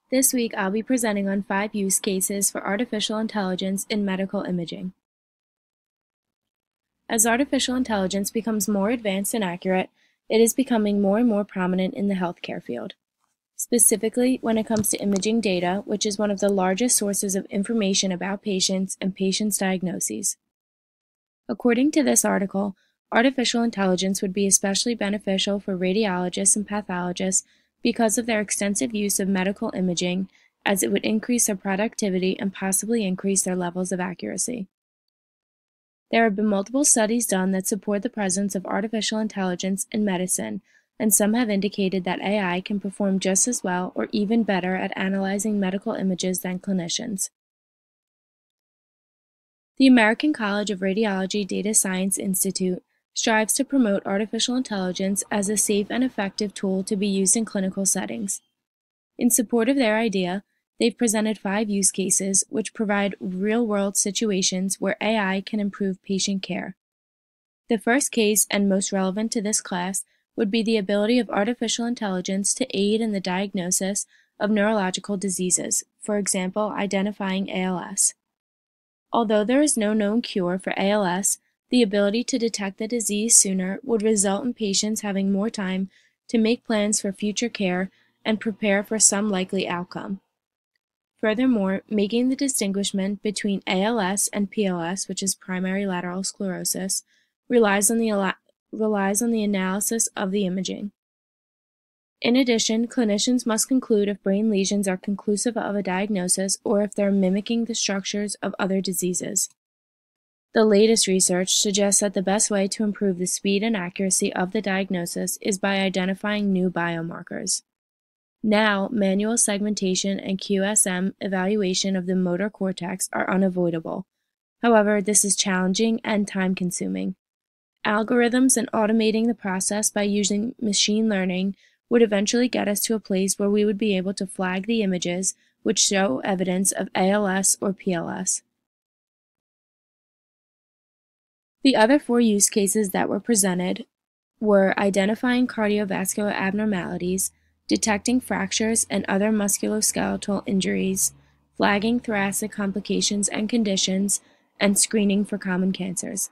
This week, I'll be presenting on 5 use cases for artificial intelligence in medical imaging. As artificial intelligence becomes more advanced and accurate, it is becoming more and more prominent in the healthcare field. Specifically, when it comes to imaging data, which is one of the largest sources of information about patients and patients' diagnoses. According to this article, artificial intelligence would be especially beneficial for radiologists and pathologists because of their extensive use of medical imaging, as it would increase their productivity and possibly increase their levels of accuracy. There have been multiple studies done that support the presence of artificial intelligence in medicine, and some have indicated that AI can perform just as well or even better at analyzing medical images than clinicians. The American College of Radiology Data Science Institute strives to promote artificial intelligence as a safe and effective tool to be used in clinical settings. In support of their idea, they've presented 5 use cases which provide real-world situations where AI can improve patient care. The first case, and most relevant to this class, would be the ability of artificial intelligence to aid in the diagnosis of neurological diseases, for example, identifying ALS. Although there is no known cure for ALS, the ability to detect the disease sooner would result in patients having more time to make plans for future care and prepare for some likely outcome. Furthermore, making the distinguishment between ALS and PLS, which is primary lateral sclerosis, relies on the analysis of the imaging. In addition, clinicians must conclude if brain lesions are conclusive of a diagnosis or if they're mimicking the structures of other diseases. The latest research suggests that the best way to improve the speed and accuracy of the diagnosis is by identifying new biomarkers. Now, manual segmentation and QSM evaluation of the motor cortex are unavoidable. However, this is challenging and time-consuming. Algorithms and automating the process by using machine learning would eventually get us to a place where we would be able to flag the images which show evidence of ALS or PLS. The other 4 use cases that were presented were identifying cardiovascular abnormalities, detecting fractures and other musculoskeletal injuries, flagging thoracic complications and conditions, and screening for common cancers.